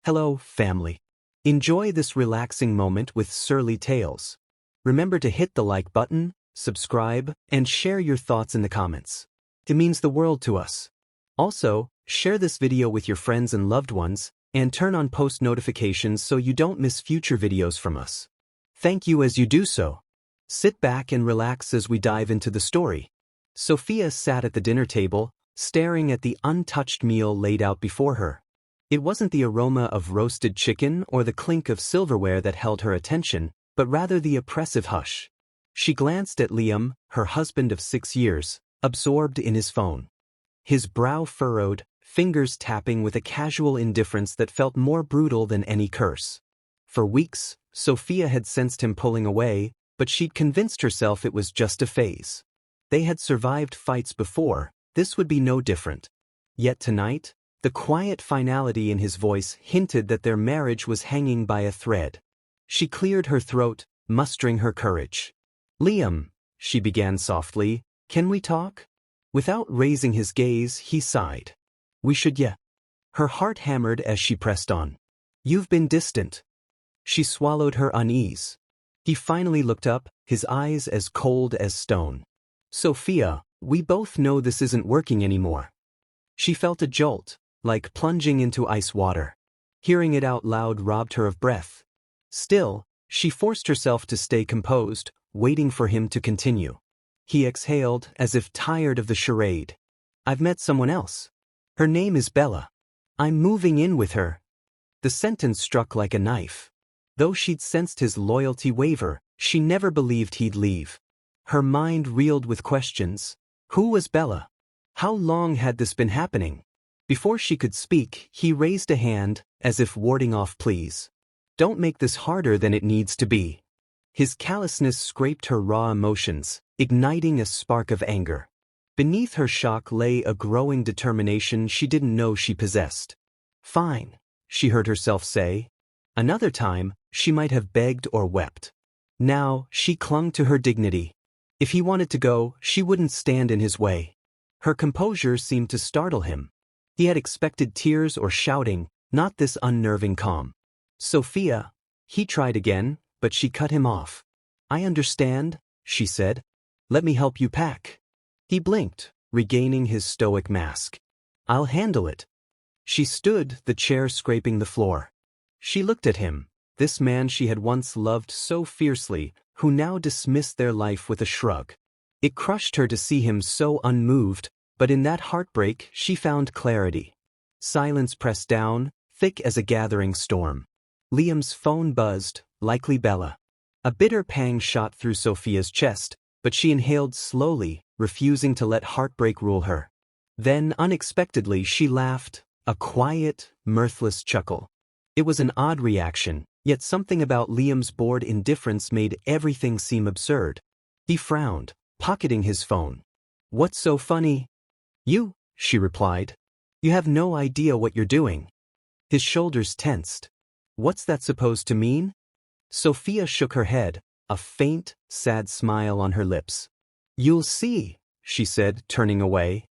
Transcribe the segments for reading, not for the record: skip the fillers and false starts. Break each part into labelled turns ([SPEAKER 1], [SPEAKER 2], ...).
[SPEAKER 1] Hello, family. Enjoy this relaxing moment with Surly Tales. Remember to hit the like button, subscribe, and share your thoughts in the comments. It means the world to us. Also, share this video with your friends and loved ones, and turn on post notifications so you don't miss future videos from us. Thank you as you do so. Sit back and relax as we dive into the story. Sophia sat at the dinner table, staring at the untouched meal laid out before her. It wasn't the aroma of roasted chicken or the clink of silverware that held her attention, but rather the oppressive hush. She glanced at Liam, her husband of 6 years, absorbed in his phone. His brow furrowed, fingers tapping with a casual indifference that felt more brutal than any curse. For weeks, Sophia had sensed him pulling away, but she'd convinced herself it was just a phase. They had survived fights before, this would be no different. Yet tonight, the quiet finality in his voice hinted that their marriage was hanging by a thread. She cleared her throat, mustering her courage. "Liam," she began softly, "can we talk?" Without raising his gaze, he sighed. "We should, yeah." Her heart hammered as she pressed on. "You've been distant." She swallowed her unease. He finally looked up, his eyes as cold as stone. "Sophia, we both know this isn't working anymore." She felt a jolt, like plunging into ice water. Hearing it out loud robbed her of breath. Still, she forced herself to stay composed, waiting for him to continue. He exhaled, as if tired of the charade. "I've met someone else. Her name is Bella. I'm moving in with her." The sentence struck like a knife. Though she'd sensed his loyalty waver, she never believed he'd leave. Her mind reeled with questions. Who was Bella? How long had this been happening? Before she could speak, he raised a hand, as if warding off pleas. "Don't make this harder than it needs to be." His callousness scraped her raw emotions, igniting a spark of anger. Beneath her shock lay a growing determination she didn't know she possessed. "Fine," she heard herself say. Another time, she might have begged or wept. Now, she clung to her dignity. If he wanted to go, she wouldn't stand in his way. Her composure seemed to startle him. He had expected tears or shouting, not this unnerving calm. "Sophia," he tried again, but she cut him off. "I understand," she said. "Let me help you pack." He blinked, regaining his stoic mask. "I'll handle it." She stood, the chair scraping the floor. She looked at him, this man she had once loved so fiercely, who now dismissed their life with a shrug. It crushed her to see him so unmoved, but in that heartbreak she found clarity. Silence pressed down, thick as a gathering storm. Liam's phone buzzed, likely Bella. A bitter pang shot through Sophia's chest, but she inhaled slowly, refusing to let heartbreak rule her. Then, unexpectedly, she laughed, a quiet, mirthless chuckle. It was an odd reaction, yet something about Liam's bored indifference made everything seem absurd. He frowned, pocketing his phone. "What's so funny?" "You," she replied. "You have no idea what you're doing." His shoulders tensed. "What's that supposed to mean?" Sophia shook her head, a faint, sad smile on her lips. "You'll see," she said, turning away.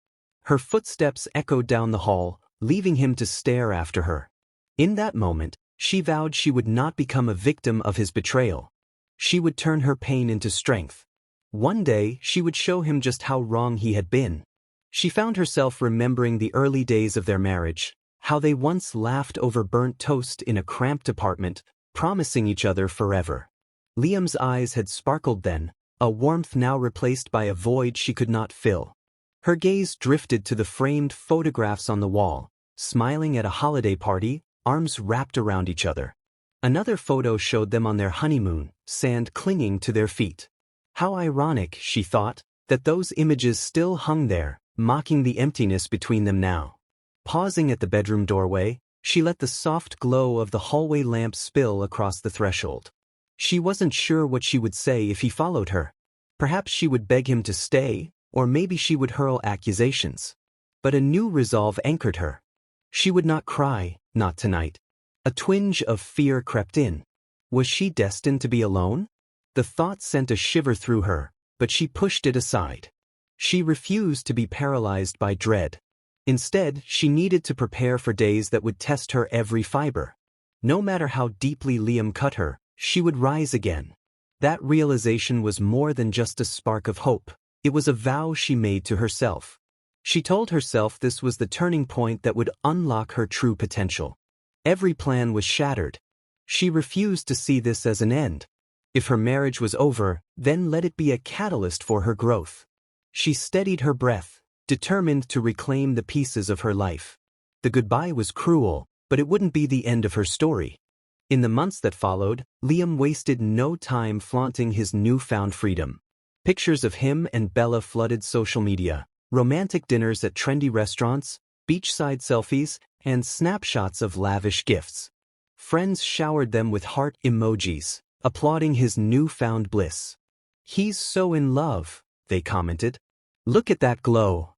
[SPEAKER 1] Her footsteps echoed down the hall, leaving him to stare after her. In that moment, she vowed she would not become a victim of his betrayal. She would turn her pain into strength. One day, she would show him just how wrong he had been. She found herself remembering the early days of their marriage, how they once laughed over burnt toast in a cramped apartment, promising each other forever. Liam's eyes had sparkled then, a warmth now replaced by a void she could not fill. Her gaze drifted to the framed photographs on the wall, smiling at a holiday party, arms wrapped around each other. Another photo showed them on their honeymoon, sand clinging to their feet. How ironic, she thought, that those images still hung there, mocking the emptiness between them now. Pausing at the bedroom doorway, she let the soft glow of the hallway lamp spill across the threshold. She wasn't sure what she would say if he followed her. Perhaps she would beg him to stay, or maybe she would hurl accusations. But a new resolve anchored her. She would not cry, not tonight. A twinge of fear crept in. Was she destined to be alone? The thought sent a shiver through her, but she pushed it aside. She refused to be paralyzed by dread. Instead, she needed to prepare for days that would test her every fiber. No matter how deeply Liam cut her, she would rise again. That realization was more than just a spark of hope. It was a vow she made to herself. She told herself this was the turning point that would unlock her true potential. Every plan was shattered. She refused to see this as an end. If her marriage was over, then let it be a catalyst for her growth. She steadied her breath, determined to reclaim the pieces of her life. The goodbye was cruel, but it wouldn't be the end of her story. In the months that followed, Liam wasted no time flaunting his newfound freedom. Pictures of him and Bella flooded social media. Romantic dinners at trendy restaurants, beachside selfies, and snapshots of lavish gifts. Friends showered them with heart emojis, applauding his newfound bliss. "He's so in love," they commented. "Look at that glow."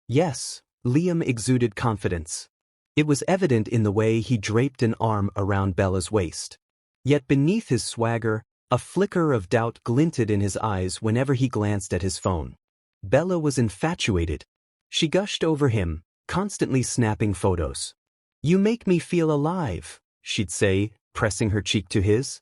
[SPEAKER 1] Yes, Liam exuded confidence. It was evident in the way he draped an arm around Bella's waist. Yet beneath his swagger, a flicker of doubt glinted in his eyes whenever he glanced at his phone. Bella was infatuated. She gushed over him, constantly snapping photos. "You make me feel alive," she'd say, pressing her cheek to his.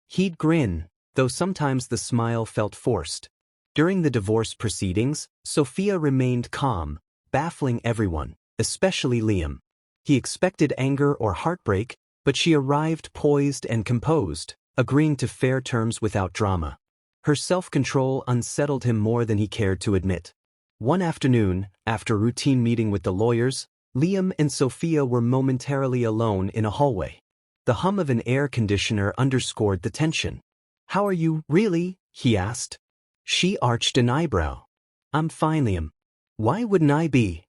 [SPEAKER 1] He'd grin, though sometimes the smile felt forced. During the divorce proceedings, Sophia remained calm, baffling everyone, especially Liam. He expected anger or heartbreak, but she arrived poised and composed, agreeing to fair terms without drama. Her self-control unsettled him more than he cared to admit. One afternoon, after a routine meeting with the lawyers, Liam and Sophia were momentarily alone in a hallway. The hum of an air conditioner underscored the tension. "How are you, really?" he asked. She arched an eyebrow. "I'm fine, Liam. Why wouldn't I be?"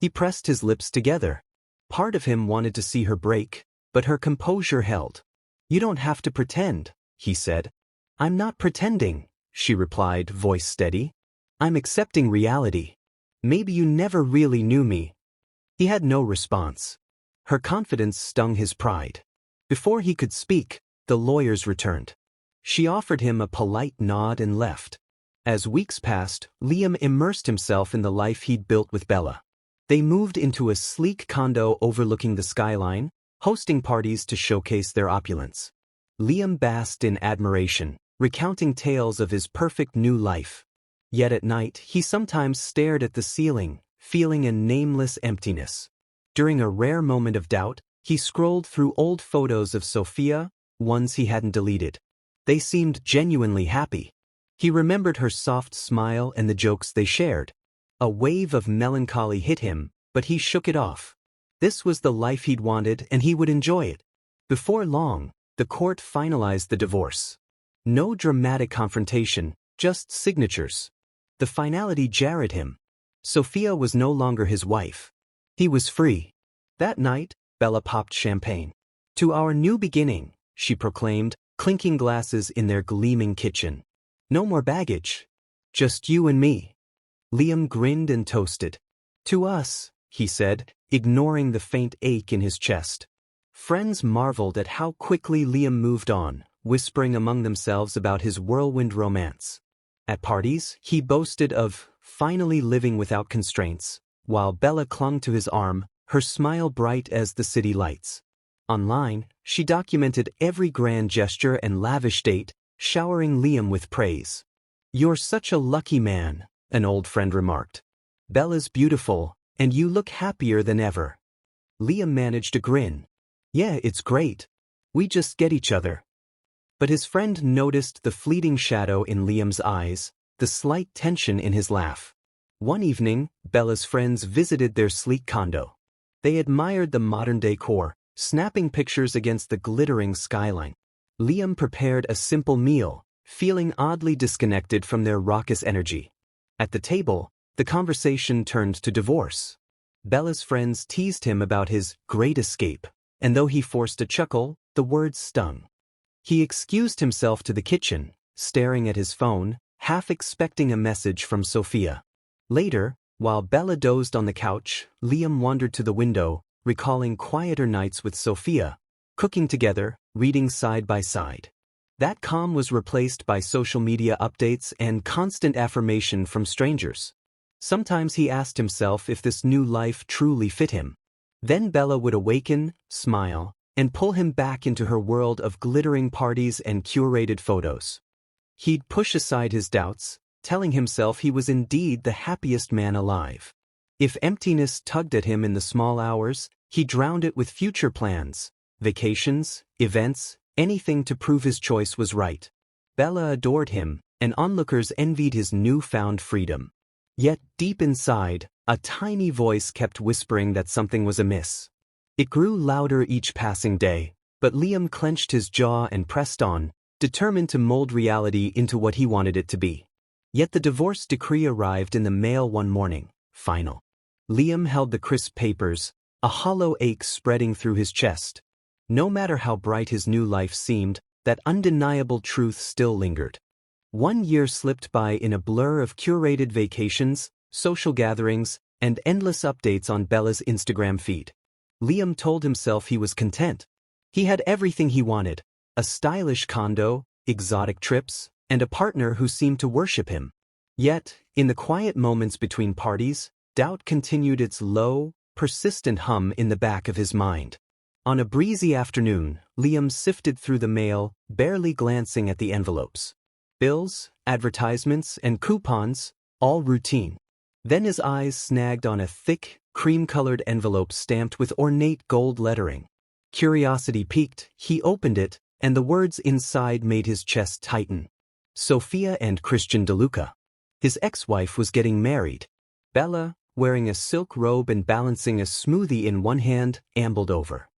[SPEAKER 1] He pressed his lips together. Part of him wanted to see her break, but her composure held. "You don't have to pretend," he said. "I'm not pretending," she replied, voice steady. "I'm accepting reality. Maybe you never really knew me." He had no response. Her confidence stung his pride. Before he could speak, the lawyers returned. She offered him a polite nod and left. As weeks passed, Liam immersed himself in the life he'd built with Bella. They moved into a sleek condo overlooking the skyline, hosting parties to showcase their opulence. Liam basked in admiration, recounting tales of his perfect new life. Yet at night, he sometimes stared at the ceiling, feeling a nameless emptiness. During a rare moment of doubt, he scrolled through old photos of Sophia, ones he hadn't deleted. They seemed genuinely happy. He remembered her soft smile and the jokes they shared. A wave of melancholy hit him, but he shook it off. This was the life he'd wanted, and he would enjoy it. Before long, the court finalized the divorce. No dramatic confrontation, just signatures. The finality jarred him. Sophia was no longer his wife. He was free. That night, Bella popped champagne. "To our new beginning," she proclaimed, clinking glasses in their gleaming kitchen. "No more baggage. Just you and me." Liam grinned and toasted. "To us," he said, ignoring the faint ache in his chest. Friends marveled at how quickly Liam moved on, whispering among themselves about his whirlwind romance. At parties, he boasted of finally living without constraints, while Bella clung to his arm, her smile bright as the city lights. Online, she documented every grand gesture and lavish date, showering Liam with praise. "You're such a lucky man," an old friend remarked. "Bella's beautiful, and you look happier than ever." Liam managed a grin. "Yeah, it's great. We just get each other." But his friend noticed the fleeting shadow in Liam's eyes, the slight tension in his laugh. One evening, Bella's friends visited their sleek condo. They admired the modern decor, snapping pictures against the glittering skyline. Liam prepared a simple meal, feeling oddly disconnected from their raucous energy. At the table, the conversation turned to divorce. Bella's friends teased him about his great escape, and though he forced a chuckle, the words stung. He excused himself to the kitchen, staring at his phone, half expecting a message from Sophia. Later, while Bella dozed on the couch, Liam wandered to the window, recalling quieter nights with Sophia, cooking together, reading side by side. That calm was replaced by social media updates and constant affirmation from strangers. Sometimes he asked himself if this new life truly fit him. Then Bella would awaken, smile, and pull him back into her world of glittering parties and curated photos. He'd push aside his doubts, telling himself he was indeed the happiest man alive. If emptiness tugged at him in the small hours, he drowned it with future plans, vacations, events, anything to prove his choice was right. Bella adored him, and onlookers envied his newfound freedom. Yet, deep inside, a tiny voice kept whispering that something was amiss. It grew louder each passing day, but Liam clenched his jaw and pressed on, determined to mold reality into what he wanted it to be. Yet the divorce decree arrived in the mail one morning, final. Liam held the crisp papers, a hollow ache spreading through his chest. No matter how bright his new life seemed, that undeniable truth still lingered. 1 year slipped by in a blur of curated vacations, social gatherings, and endless updates on Bella's Instagram feed. Liam told himself he was content. He had everything he wanted, a stylish condo, exotic trips, and a partner who seemed to worship him. Yet, in the quiet moments between parties, doubt continued its low, persistent hum in the back of his mind. On a breezy afternoon, Liam sifted through the mail, barely glancing at the envelopes. Bills, advertisements, and coupons, all routine. Then his eyes snagged on a thick, cream-colored envelope stamped with ornate gold lettering. Curiosity piqued, he opened it, and the words inside made his chest tighten. Sophia and Christian DeLuca. His ex-wife was getting married. Bella, wearing a silk robe and balancing a smoothie in one hand, ambled over.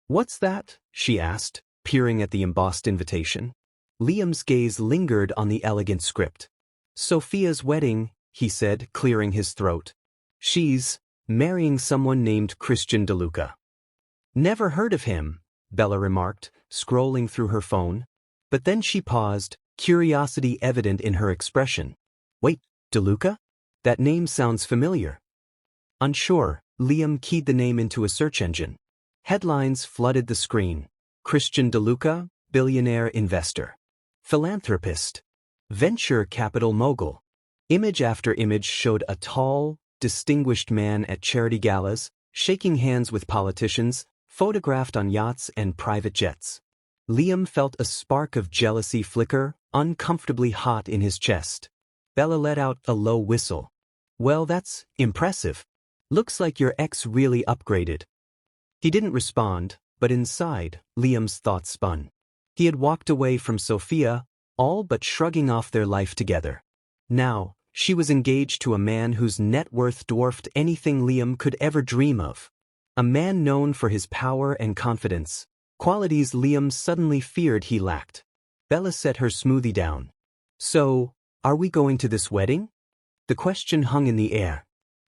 [SPEAKER 1] "What's that?" she asked, peering at the embossed invitation. Liam's gaze lingered on the elegant script. "Sophia's wedding," he said, clearing his throat. "She's marrying someone named Christian DeLuca." "Never heard of him," Bella remarked, scrolling through her phone. But then she paused, curiosity evident in her expression. "Wait, DeLuca? That name sounds familiar." Unsure, Liam keyed the name into a search engine. Headlines flooded the screen. Christian DeLuca, billionaire investor. Philanthropist. Venture capital mogul. Image after image showed a tall, distinguished man at charity galas, shaking hands with politicians, photographed on yachts and private jets. Liam felt a spark of jealousy flicker, uncomfortably hot in his chest. Bella let out a low whistle. "Well, that's impressive. Looks like your ex really upgraded." He didn't respond, but inside, Liam's thoughts spun. He had walked away from Sophia, all but shrugging off their life together. Now, she was engaged to a man whose net worth dwarfed anything Liam could ever dream of. A man known for his power and confidence, qualities Liam suddenly feared he lacked. Bella set her smoothie down. "So, are we going to this wedding?" The question hung in the air.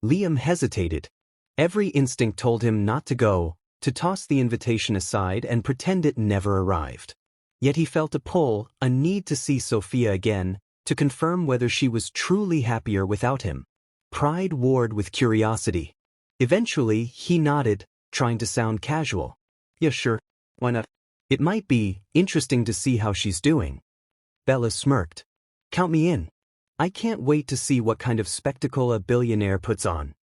[SPEAKER 1] Liam hesitated. Every instinct told him not to go, to toss the invitation aside and pretend it never arrived. Yet he felt a pull, a need to see Sophia again, to confirm whether she was truly happier without him. Pride warred with curiosity. Eventually, he nodded, trying to sound casual. "Yeah, sure. Why not? It might be interesting to see how she's doing." Bella smirked. "Count me in. I can't wait to see what kind of spectacle a billionaire puts on."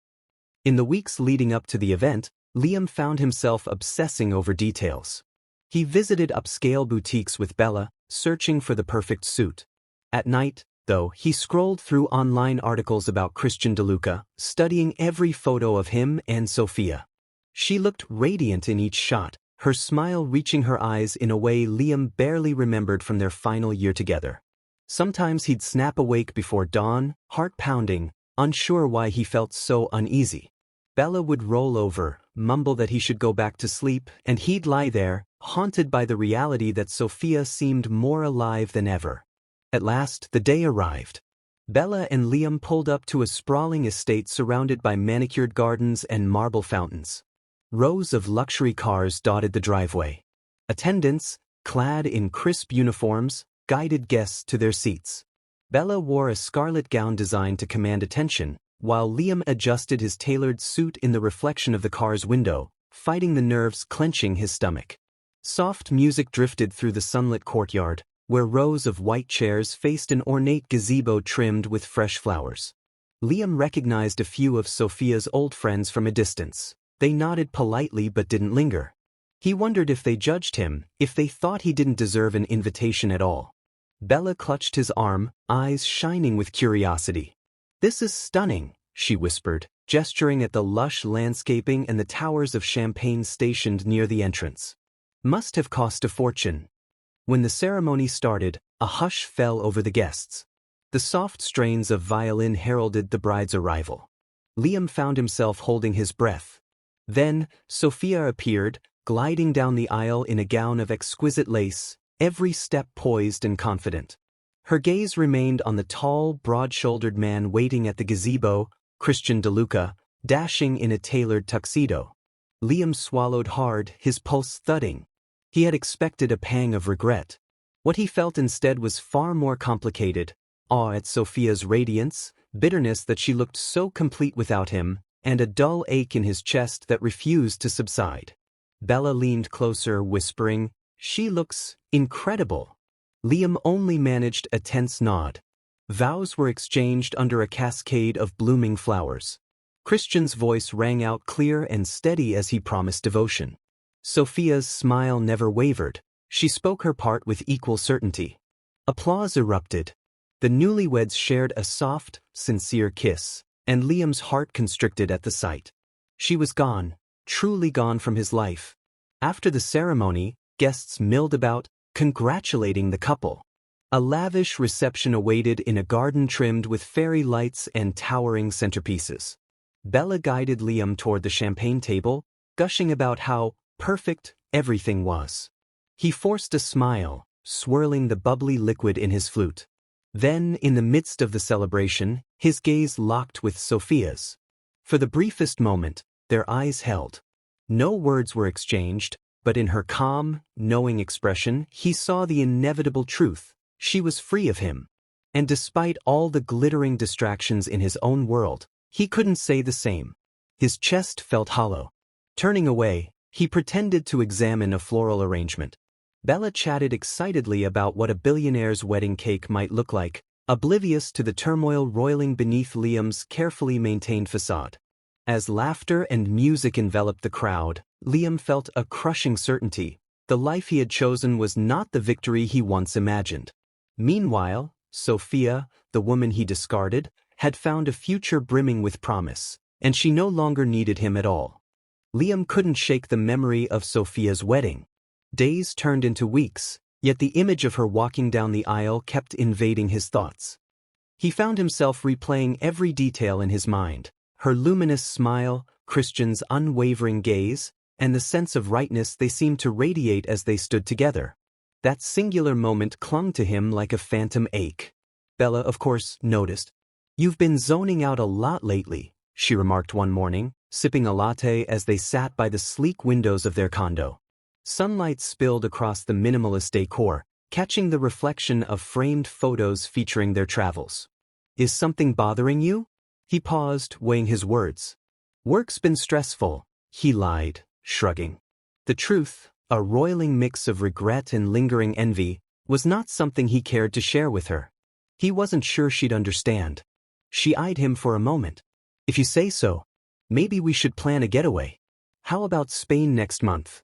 [SPEAKER 1] In the weeks leading up to the event, Liam found himself obsessing over details. He visited upscale boutiques with Bella, searching for the perfect suit. At night, though, he scrolled through online articles about Christian DeLuca, studying every photo of him and Sophia. She looked radiant in each shot, her smile reaching her eyes in a way Liam barely remembered from their final year together. Sometimes he'd snap awake before dawn, heart pounding, unsure why he felt so uneasy. Bella would roll over, mumble that he should go back to sleep, and he'd lie there, haunted by the reality that Sophia seemed more alive than ever. At last, the day arrived. Bella and Liam pulled up to a sprawling estate surrounded by manicured gardens and marble fountains. Rows of luxury cars dotted the driveway. Attendants, clad in crisp uniforms, guided guests to their seats. Bella wore a scarlet gown designed to command attention, while Liam adjusted his tailored suit in the reflection of the car's window, fighting the nerves clenching his stomach. Soft music drifted through the sunlit courtyard, where rows of white chairs faced an ornate gazebo trimmed with fresh flowers. Liam recognized a few of Sophia's old friends from a distance. They nodded politely but didn't linger. He wondered if they judged him, if they thought he didn't deserve an invitation at all. Bella clutched his arm, eyes shining with curiosity. "This is stunning," she whispered, gesturing at the lush landscaping and the towers of champagne stationed near the entrance. "Must have cost a fortune." When the ceremony started, a hush fell over the guests. The soft strains of violin heralded the bride's arrival. Liam found himself holding his breath. Then, Sophia appeared, gliding down the aisle in a gown of exquisite lace, every step poised and confident. Her gaze remained on the tall, broad-shouldered man waiting at the gazebo, Christian DeLuca, dashing in a tailored tuxedo. Liam swallowed hard, his pulse thudding. He had expected a pang of regret. What he felt instead was far more complicated: awe at Sophia's radiance, bitterness that she looked so complete without him, and a dull ache in his chest that refused to subside. Bella leaned closer, whispering, "She looks incredible." Liam only managed a tense nod. Vows were exchanged under a cascade of blooming flowers. Christian's voice rang out clear and steady as he promised devotion. Sophia's smile never wavered. She spoke her part with equal certainty. Applause erupted. The newlyweds shared a soft, sincere kiss, and Liam's heart constricted at the sight. She was gone, truly gone from his life. After the ceremony, guests milled about, congratulating the couple. A lavish reception awaited in a garden trimmed with fairy lights and towering centerpieces. Bella guided Liam toward the champagne table, gushing about how perfect everything was. He forced a smile, swirling the bubbly liquid in his flute. Then, in the midst of the celebration, his gaze locked with Sophia's. For the briefest moment, their eyes held. No words were exchanged, but in her calm, knowing expression, he saw the inevitable truth. She was free of him. And despite all the glittering distractions in his own world, he couldn't say the same. His chest felt hollow. Turning away, he pretended to examine a floral arrangement. Bella chatted excitedly about what a billionaire's wedding cake might look like, oblivious to the turmoil roiling beneath Liam's carefully maintained facade. As laughter and music enveloped the crowd, Liam felt a crushing certainty. The life he had chosen was not the victory he once imagined. Meanwhile, Sophia, the woman he discarded, had found a future brimming with promise, and she no longer needed him at all. Liam couldn't shake the memory of Sophia's wedding. Days turned into weeks, yet the image of her walking down the aisle kept invading his thoughts. He found himself replaying every detail in his mind: her luminous smile, Christian's unwavering gaze, and the sense of rightness they seemed to radiate as they stood together. That singular moment clung to him like a phantom ache. Bella, of course, noticed. "You've been zoning out a lot lately," she remarked one morning, sipping a latte as they sat by the sleek windows of their condo. Sunlight spilled across the minimalist decor, catching the reflection of framed photos featuring their travels. "Is something bothering you?" He paused, weighing his words. "Work's been stressful," he lied, shrugging. The truth, a roiling mix of regret and lingering envy, was not something he cared to share with her. He wasn't sure she'd understand. She eyed him for a moment. "If you say so, maybe we should plan a getaway. How about Spain next month?"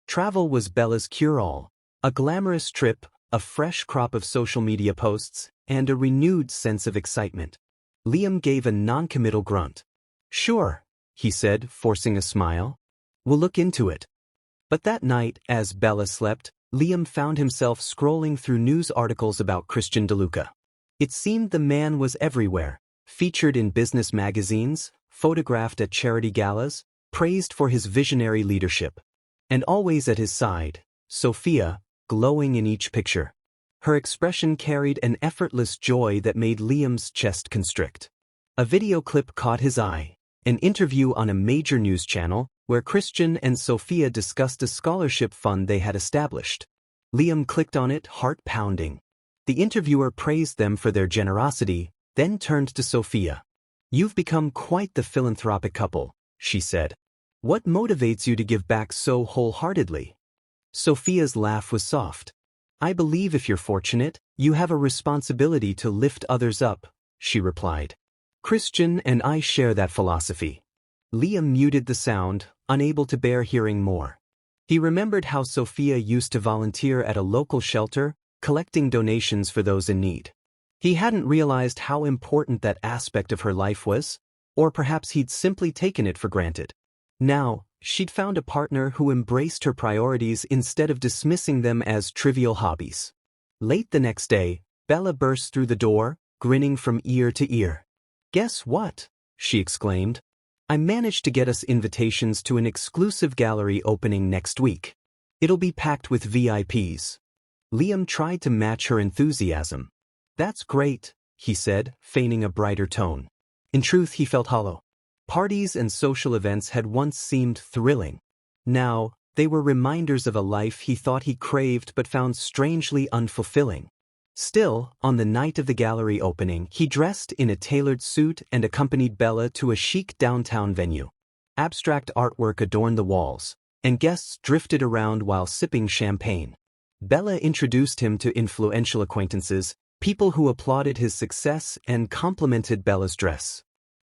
[SPEAKER 1] Travel was Bella's cure-all. A glamorous trip, a fresh crop of social media posts, and a renewed sense of excitement. Liam gave a non-committal grunt. "Sure," he said, forcing a smile. "We'll look into it." But that night, as Bella slept, Liam found himself scrolling through news articles about Christian DeLuca. It seemed the man was everywhere, featured in business magazines, photographed at charity galas, praised for his visionary leadership. And always at his side, Sophia, glowing in each picture. Her expression carried an effortless joy that made Liam's chest constrict. A video clip caught his eye, an interview on a major news channel, where Christian and Sophia discussed a scholarship fund they had established. Liam clicked on it, heart pounding. The interviewer praised them for their generosity, then turned to Sophia. "You've become quite the philanthropic couple," she said. "What motivates you to give back so wholeheartedly?" Sophia's laugh was soft. "I believe if you're fortunate, you have a responsibility to lift others up," she replied. "Christian and I share that philosophy." Liam muted the sound, unable to bear hearing more. He remembered how Sophia used to volunteer at a local shelter, collecting donations for those in need. He hadn't realized how important that aspect of her life was, or perhaps he'd simply taken it for granted. Now, she'd found a partner who embraced her priorities instead of dismissing them as trivial hobbies. Late the next day, Bella burst through the door, grinning from ear to ear. "Guess what?" she exclaimed. "I managed to get us invitations to an exclusive gallery opening next week. It'll be packed with VIPs. Liam tried to match her enthusiasm. "That's great," he said, feigning a brighter tone. In truth, he felt hollow. Parties and social events had once seemed thrilling. Now, they were reminders of a life he thought he craved but found strangely unfulfilling. Still, on the night of the gallery opening, he dressed in a tailored suit and accompanied Bella to a chic downtown venue. Abstract artwork adorned the walls, and guests drifted around while sipping champagne. Bella introduced him to influential acquaintances, people who applauded his success and complimented Bella's dress.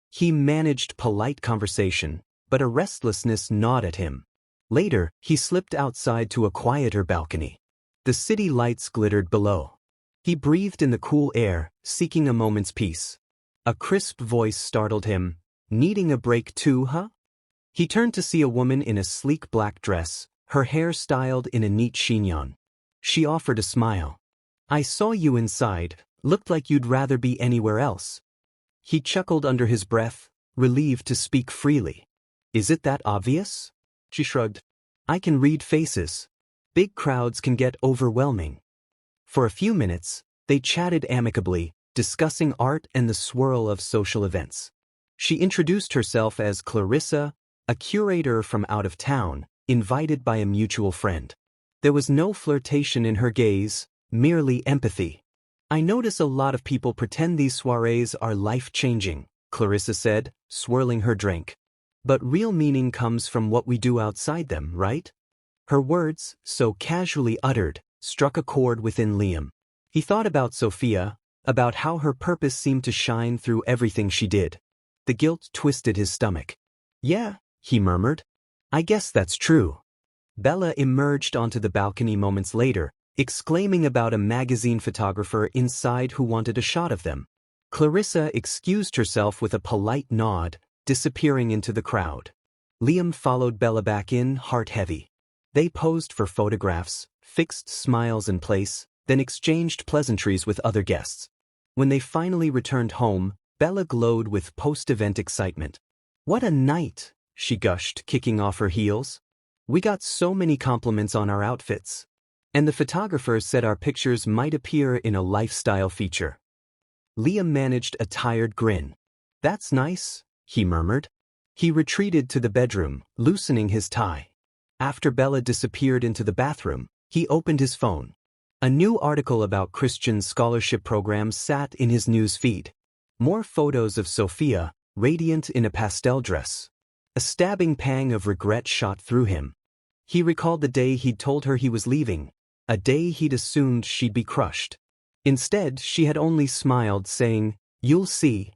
[SPEAKER 1] He managed polite conversation, but a restlessness gnawed at him. Later, he slipped outside to a quieter balcony. The city lights glittered below. He breathed in the cool air, seeking a moment's peace. A crisp voice startled him. "Needing a break too, huh?" He turned to see a woman in a sleek black dress, her hair styled in a neat chignon. She offered a smile. "I saw you inside, looked like you'd rather be anywhere else." He chuckled under his breath, relieved to speak freely. "Is it that obvious?" She shrugged. "I can read faces. Big crowds can get overwhelming." For a few minutes, they chatted amicably, discussing art and the swirl of social events. She introduced herself as Clarissa, a curator from out of town, invited by a mutual friend. There was no flirtation in her gaze, merely empathy. "I notice a lot of people pretend these soirees are life-changing," Clarissa said, swirling her drink. "But real meaning comes from what we do outside them, right?" Her words, so casually uttered, struck a chord within Liam. He thought about Sophia, about how her purpose seemed to shine through everything she did. The guilt twisted his stomach. "Yeah," he murmured. "I guess that's true." Bella emerged onto the balcony moments later, exclaiming about a magazine photographer inside who wanted a shot of them. Clarissa excused herself with a polite nod, disappearing into the crowd. Liam followed Bella back in, heart heavy. They posed for photographs, fixed smiles in place, then exchanged pleasantries with other guests. When they finally returned home, Bella glowed with post-event excitement. "What a night," she gushed, kicking off her heels. "We got so many compliments on our outfits. And the photographer said our pictures might appear in a lifestyle feature." Liam managed a tired grin. "That's nice," he murmured. He retreated to the bedroom, loosening his tie. After Bella disappeared into the bathroom, he opened his phone. A new article about Christian scholarship programs sat in his news feed. More photos of Sophia, radiant in a pastel dress. A stabbing pang of regret shot through him. He recalled the day he'd told her he was leaving, a day he'd assumed she'd be crushed. Instead, she had only smiled, saying, "You'll see."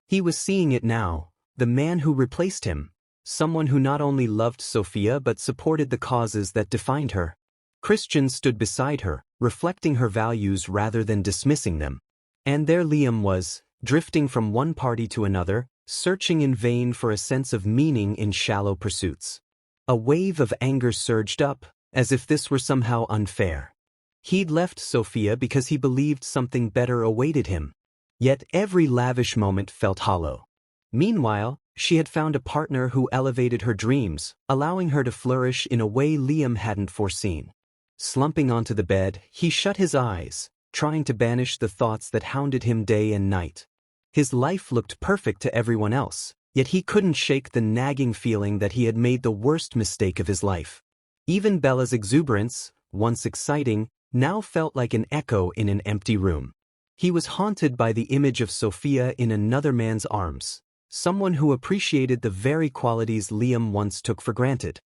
[SPEAKER 1] He was seeing it now, the man who replaced him, someone who not only loved Sophia but supported the causes that defined her. Christian stood beside her, reflecting her values rather than dismissing them. And there Liam was, drifting from one party to another, searching in vain for a sense of meaning in shallow pursuits. A wave of anger surged up, as if this were somehow unfair. He'd left Sophia because he believed something better awaited him. Yet every lavish moment felt hollow. Meanwhile, she had found a partner who elevated her dreams, allowing her to flourish in a way Liam hadn't foreseen. Slumping onto the bed, he shut his eyes, trying to banish the thoughts that hounded him day and night. His life looked perfect to everyone else, yet he couldn't shake the nagging feeling that he had made the worst mistake of his life. Even Bella's exuberance, once exciting, now felt like an echo in an empty room. He was haunted by the image of Sophia in another man's arms, someone who appreciated the very qualities Liam once took for granted.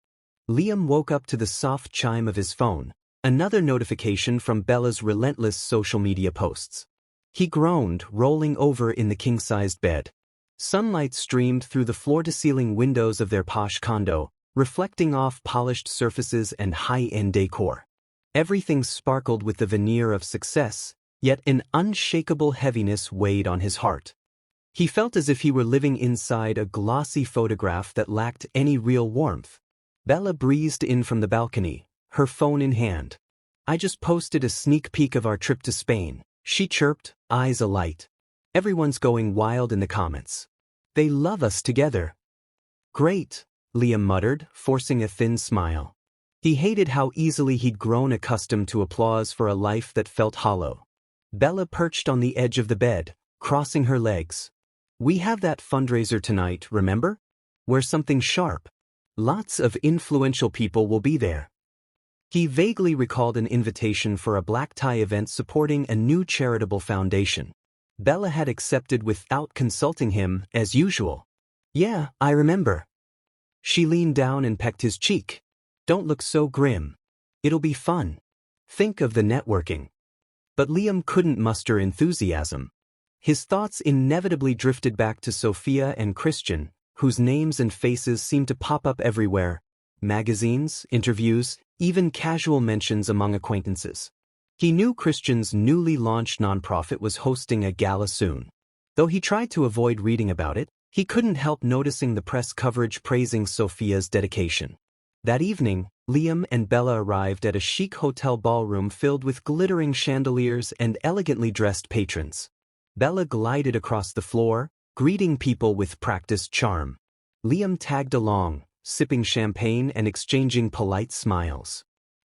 [SPEAKER 1] Liam woke up to the soft chime of his phone, another notification from Bella's relentless social media posts. He groaned, rolling over in the king-sized bed. Sunlight streamed through the floor-to-ceiling windows of their posh condo, reflecting off polished surfaces and high-end decor. Everything sparkled with the veneer of success, yet an unshakable heaviness weighed on his heart. He felt as if he were living inside a glossy photograph that lacked any real warmth. Bella breezed in from the balcony, her phone in hand. "I just posted a sneak peek of our trip to Spain," she chirped, eyes alight. "Everyone's going wild in the comments. They love us together." "Great," Liam muttered, forcing a thin smile. He hated how easily he'd grown accustomed to applause for a life that felt hollow. Bella perched on the edge of the bed, crossing her legs. "We have that fundraiser tonight, remember? Wear something sharp. Lots of influential people will be there." He vaguely recalled an invitation for a black tie event supporting a new charitable foundation. Bella had accepted without consulting him, as usual. "Yeah, I remember." She leaned down and pecked his cheek. "Don't look so grim. It'll be fun. Think of the networking." But Liam couldn't muster enthusiasm. His thoughts inevitably drifted back to Sophia and Christian, whose names and faces seemed to pop up everywhere. Magazines, interviews, even casual mentions among acquaintances. He knew Christian's newly launched nonprofit was hosting a gala soon. Though he tried to avoid reading about it, he couldn't help noticing the press coverage praising Sophia's dedication. That evening, Liam and Bella arrived at a chic hotel ballroom filled with glittering chandeliers and elegantly dressed patrons. Bella glided across the floor, greeting people with practiced charm. Liam tagged along, sipping champagne and exchanging polite smiles.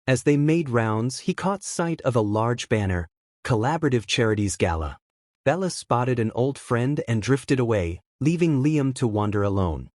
[SPEAKER 1] As they made rounds, he caught sight of a large banner, "Collaborative Charities Gala." Bella spotted an old friend and drifted away, leaving Liam to wander alone.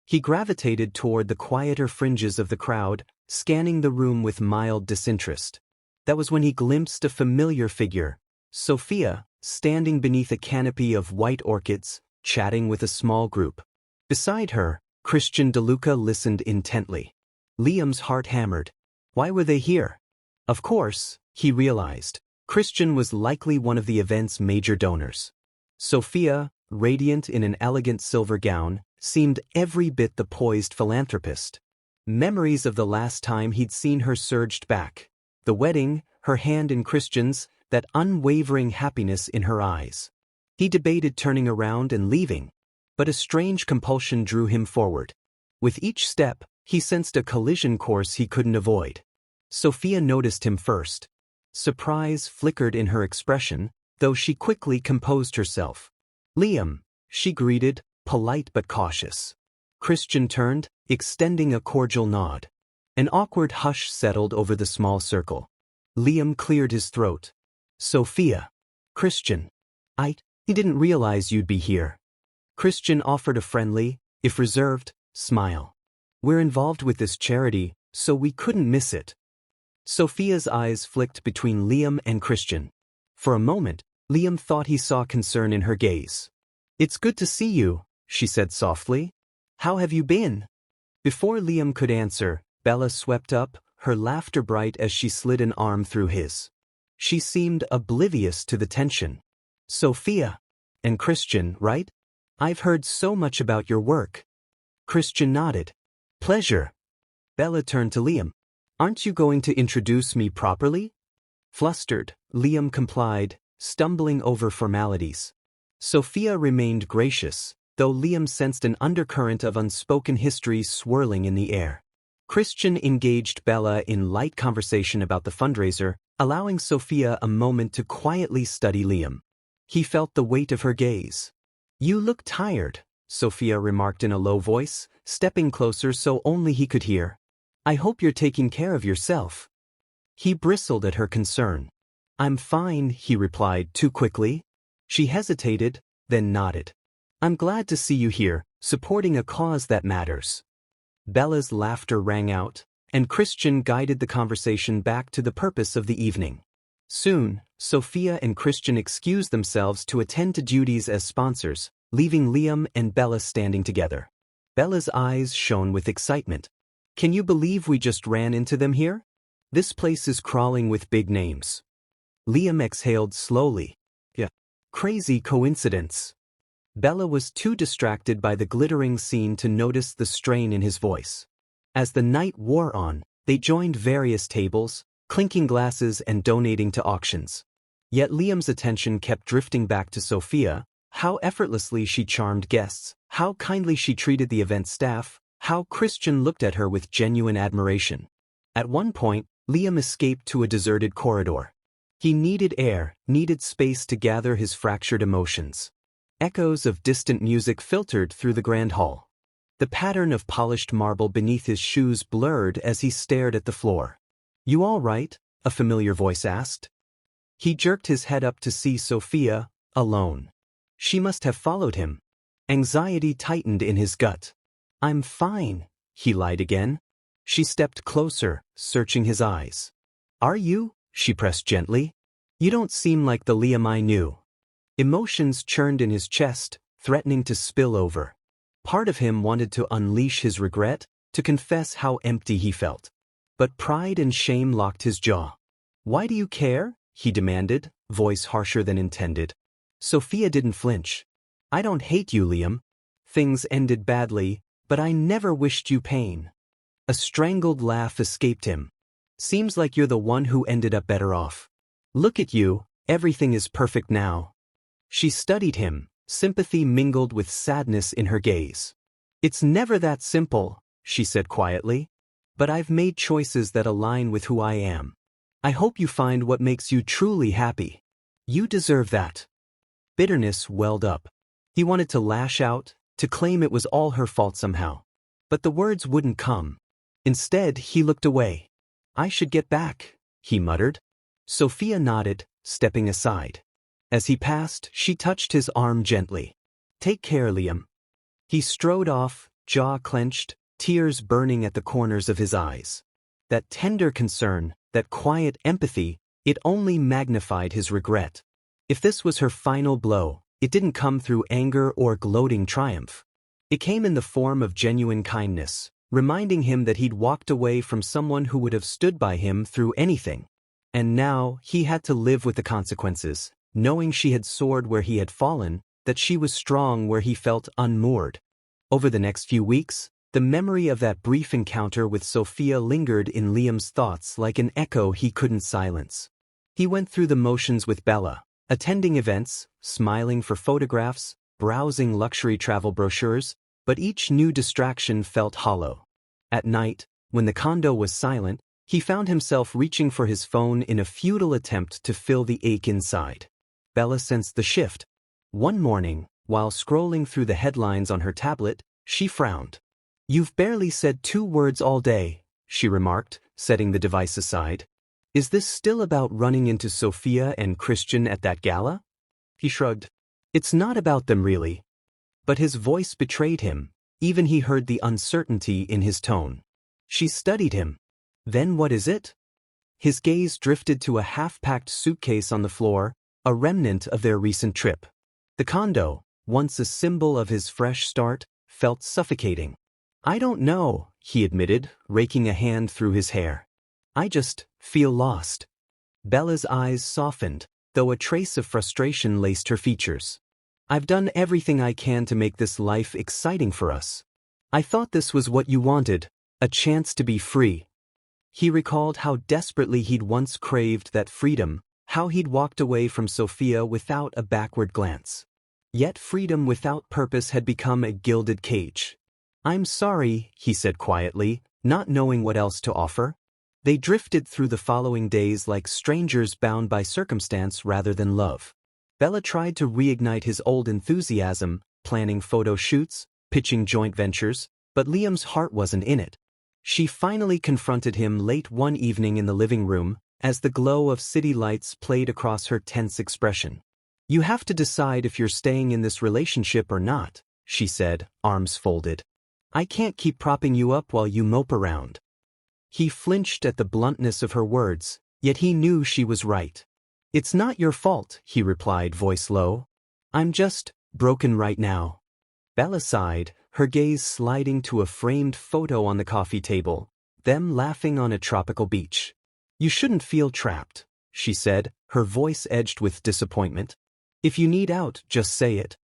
[SPEAKER 1] He gravitated toward the quieter fringes of the crowd, scanning the room with mild disinterest. That was when he glimpsed a familiar figure, Sophia, standing beneath a canopy of white orchids, chatting with a small group. Beside her, Christian DeLuca listened intently. Liam's heart hammered. Why were they here? Of course, he realized, Christian was likely one of the event's major donors. Sophia, radiant in an elegant silver gown, seemed every bit the poised philanthropist. Memories of the last time he'd seen her surged back. The wedding, her hand in Christian's, that unwavering happiness in her eyes. He debated turning around and leaving, but a strange compulsion drew him forward. With each step, he sensed a collision course he couldn't avoid. Sophia noticed him first. Surprise flickered in her expression, though she quickly composed herself. "Liam," she greeted, polite but cautious. Christian turned, extending a cordial nod. An awkward hush settled over the small circle. Liam cleared his throat. "Sophia." "Christian. He didn't realize you'd be here." Christian offered a friendly, if reserved, smile. "We're involved with this charity, so we couldn't miss it." Sophia's eyes flicked between Liam and Christian. For a moment, Liam thought he saw concern in her gaze. "It's good to see you," she said softly. "How have you been?" Before Liam could answer, Bella swept up, her laughter bright as she slid an arm through his. She seemed oblivious to the tension. "Sophia. And Christian, right? I've heard so much about your work." Christian nodded. "Pleasure." Bella turned to Liam. "Aren't you going to introduce me properly?" Flustered, Liam complied, stumbling over formalities. Sophia remained gracious, though Liam sensed an undercurrent of unspoken history swirling in the air. Christian engaged Bella in light conversation about the fundraiser, allowing Sophia a moment to quietly study Liam. He felt the weight of her gaze. "You look tired," Sophia remarked in a low voice, stepping closer so only he could hear. "I hope you're taking care of yourself." He bristled at her concern. "I'm fine," he replied too quickly. She hesitated, then nodded. "I'm glad to see you here, supporting a cause that matters." Bella's laughter rang out, and Christian guided the conversation back to the purpose of the evening. Soon, Sophia and Christian excused themselves to attend to duties as sponsors, leaving Liam and Bella standing together. Bella's eyes shone with excitement. "Can you believe we just ran into them here? This place is crawling with big names." Liam exhaled slowly. "Yeah. Crazy coincidence." Bella was too distracted by the glittering scene to notice the strain in his voice. As the night wore on, they joined various tables, clinking glasses and donating to auctions. Yet Liam's attention kept drifting back to Sophia, how effortlessly she charmed guests, how kindly she treated the event staff, how Christian looked at her with genuine admiration. At one point, Liam escaped to a deserted corridor. He needed air, needed space to gather his fractured emotions. Echoes of distant music filtered through the grand hall. The pattern of polished marble beneath his shoes blurred as he stared at the floor. "You all right?" a familiar voice asked. He jerked his head up to see Sophia, alone. She must have followed him. Anxiety tightened in his gut. "I'm fine," he lied again. She stepped closer, searching his eyes. "Are you?" she pressed gently. "You don't seem like the Liam I knew." Emotions churned in his chest, threatening to spill over. Part of him wanted to unleash his regret, to confess how empty he felt. But pride and shame locked his jaw. "Why do you care?" he demanded, voice harsher than intended. Sophia didn't flinch. "I don't hate you, Liam. Things ended badly, but I never wished you pain." A strangled laugh escaped him. "Seems like you're the one who ended up better off. Look at you, everything is perfect now." She studied him, sympathy mingled with sadness in her gaze. "It's never that simple," she said quietly. "But I've made choices that align with who I am. I hope you find what makes you truly happy. You deserve that." Bitterness welled up. He wanted to lash out, to claim it was all her fault somehow. But the words wouldn't come. Instead, he looked away. "I should get back," he muttered. Sophia nodded, stepping aside. As he passed, she touched his arm gently. "Take care, Liam." He strode off, jaw clenched, tears burning at the corners of his eyes. That tender concern, that quiet empathy, it only magnified his regret. If this was her final blow, it didn't come through anger or gloating triumph. It came in the form of genuine kindness, reminding him that he'd walked away from someone who would have stood by him through anything. And now, he had to live with the consequences, knowing she had soared where he had fallen, that she was strong where he felt unmoored. Over the next few weeks, the memory of that brief encounter with Sophia lingered in Liam's thoughts like an echo he couldn't silence. He went through the motions with Bella, attending events, smiling for photographs, browsing luxury travel brochures, but each new distraction felt hollow. At night, when the condo was silent, he found himself reaching for his phone in a futile attempt to fill the ache inside. Bella sensed the shift. One morning, while scrolling through the headlines on her tablet, she frowned. "You've barely said 2 words all day," she remarked, setting the device aside. "Is this still about running into Sophia and Christian at that gala?" He shrugged. "It's not about them really." But his voice betrayed him. Even he heard the uncertainty in his tone. She studied him. "Then what is it?" His gaze drifted to a half-packed suitcase on the floor, a remnant of their recent trip. The condo, once a symbol of his fresh start, felt suffocating. "I don't know," he admitted, raking a hand through his hair. "I just feel lost." Bella's eyes softened, though a trace of frustration laced her features. "I've done everything I can to make this life exciting for us. I thought this was what you wanted, a chance to be free." He recalled how desperately he'd once craved that freedom, how he'd walked away from Sophia without a backward glance. Yet freedom without purpose had become a gilded cage. "I'm sorry," he said quietly, not knowing what else to offer. They drifted through the following days like strangers bound by circumstance rather than love. Bella tried to reignite his old enthusiasm, planning photo shoots, pitching joint ventures, but Liam's heart wasn't in it. She finally confronted him late one evening in the living room, as the glow of city lights played across her tense expression. "You have to decide if you're staying in this relationship or not," she said, arms folded. "I can't keep propping you up while you mope around." He flinched at the bluntness of her words, yet he knew she was right. "It's not your fault," he replied, voice low. "I'm just broken right now." Bella sighed, her gaze sliding to a framed photo on the coffee table, them laughing on a tropical beach. "You shouldn't feel trapped," she said, her voice edged with disappointment. "If you need out, just say it."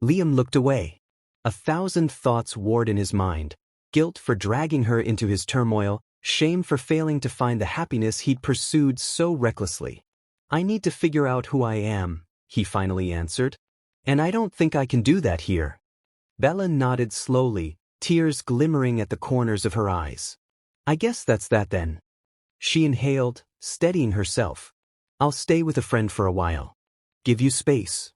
[SPEAKER 1] Liam looked away. 1,000 thoughts warred in his mind. guilt for dragging her into his turmoil, shame for failing to find the happiness he'd pursued so recklessly. "I need to figure out who I am," he finally answered. "And I don't think I can do that here." Bella nodded slowly, tears glimmering at the corners of her eyes. "I guess that's that then." She inhaled, steadying herself. "I'll stay with a friend for a while. Give you space."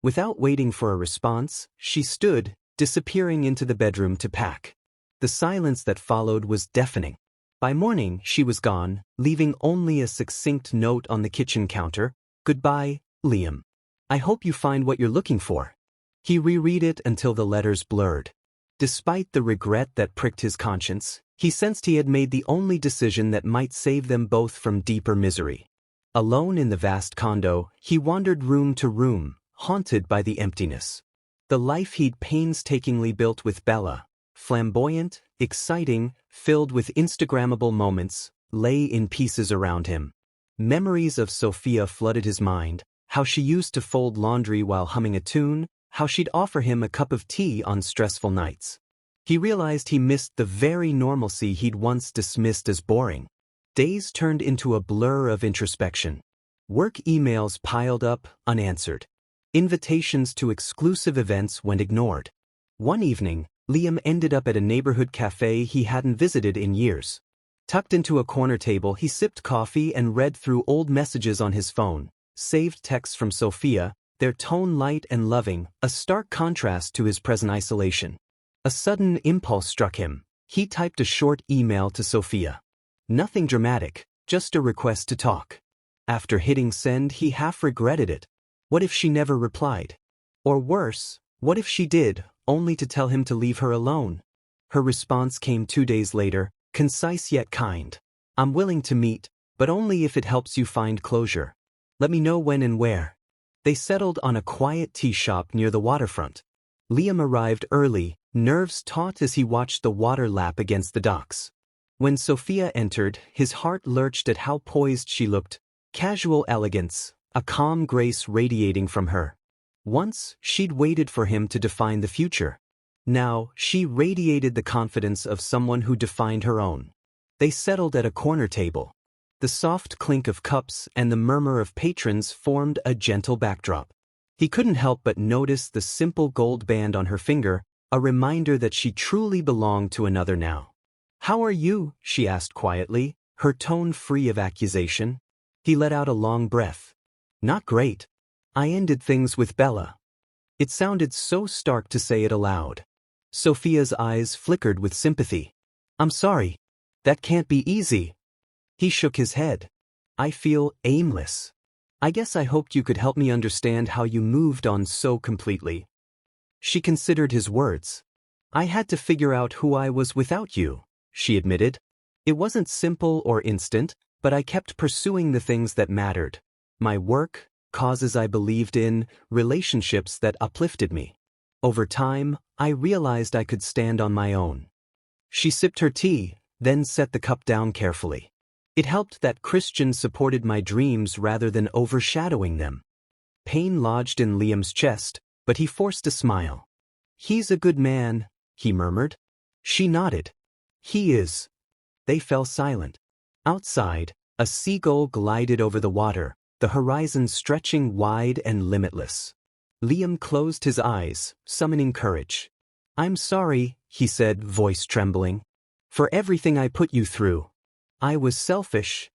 [SPEAKER 1] Without waiting for a response, she stood, disappearing into the bedroom to pack. The silence that followed was deafening. By morning, she was gone, leaving only a succinct note on the kitchen counter. "Goodbye, Liam. I hope you find what you're looking for." He reread it until the letters blurred. Despite the regret that pricked his conscience, he sensed he had made the only decision that might save them both from deeper misery. Alone in the vast condo, he wandered room to room, haunted by the emptiness. The life he'd painstakingly built with Bella, flamboyant, exciting, filled with Instagrammable moments, lay in pieces around him. Memories of Sophia flooded his mind, how she used to fold laundry while humming a tune, how she'd offer him a cup of tea on stressful nights. He realized he missed the very normalcy he'd once dismissed as boring. Days turned into a blur of introspection. Work emails piled up, unanswered. Invitations to exclusive events went ignored. One evening, Liam ended up at a neighborhood cafe he hadn't visited in years. Tucked into a corner table, he sipped coffee and read through old messages on his phone, saved texts from Sophia, their tone light and loving, a stark contrast to his present isolation. A sudden impulse struck him. He typed a short email to Sophia. Nothing dramatic, just a request to talk. After hitting send, he half regretted it. What if she never replied? Or worse, what if she did, only to tell him to leave her alone? Her response came 2 days later, concise yet kind. "I'm willing to meet, but only if it helps you find closure. Let me know when and where." They settled on a quiet tea shop near the waterfront. Liam arrived early, nerves taut as he watched the water lap against the docks. When Sophia entered, his heart lurched at how poised she looked. Casual elegance, a calm grace radiating from her. Once, she'd waited for him to define the future. Now, she radiated the confidence of someone who defined her own. They settled at a corner table. The soft clink of cups and the murmur of patrons formed a gentle backdrop. He couldn't help but notice the simple gold band on her finger, a reminder that she truly belonged to another now. "How are you?" she asked quietly, her tone free of accusation. He let out a long breath. "Not great. I ended things with Bella." It sounded so stark to say it aloud. Sophia's eyes flickered with sympathy. "I'm sorry. That can't be easy." He shook his head. "I feel aimless. I guess I hoped you could help me understand how you moved on so completely." She considered his words. "I had to figure out who I was without you," she admitted. "It wasn't simple or instant, but I kept pursuing the things that mattered. My work, causes I believed in, relationships that uplifted me. Over time, I realized I could stand on my own." She sipped her tea, then set the cup down carefully. "It helped that Christians supported my dreams rather than overshadowing them." Pain lodged in Liam's chest, but he forced a smile. "He's a good man," he murmured. She nodded. "He is." They fell silent. Outside, a seagull glided over the water, the horizon stretching wide and limitless. Liam closed his eyes, summoning courage. "I'm sorry," he said, voice trembling, "for everything I put you through. I was selfish."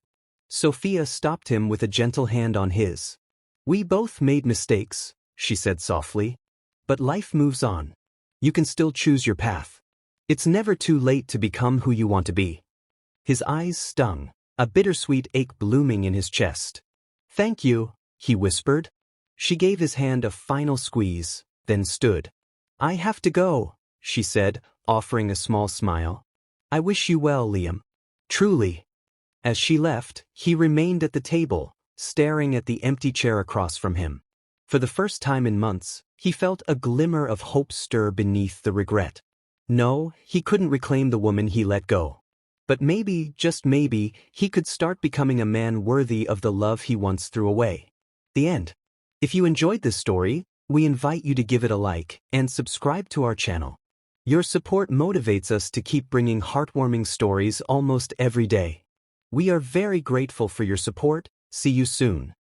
[SPEAKER 1] Sophia stopped him with a gentle hand on his. "We both made mistakes," she said softly. "But life moves on. You can still choose your path. It's never too late to become who you want to be." His eyes stung, a bittersweet ache blooming in his chest. "Thank you," he whispered. She gave his hand a final squeeze, then stood. "I have to go," she said, offering a small smile. "I wish you well, Liam. Truly." As she left, he remained at the table, staring at the empty chair across from him. For the first time in months, he felt a glimmer of hope stir beneath the regret. No, he couldn't reclaim the woman he let go. But maybe, just maybe, he could start becoming a man worthy of the love he once threw away. The end. If you enjoyed this story, we invite you to give it a like and subscribe to our channel. Your support motivates us to keep bringing heartwarming stories almost every day. We are very grateful for your support. See you soon.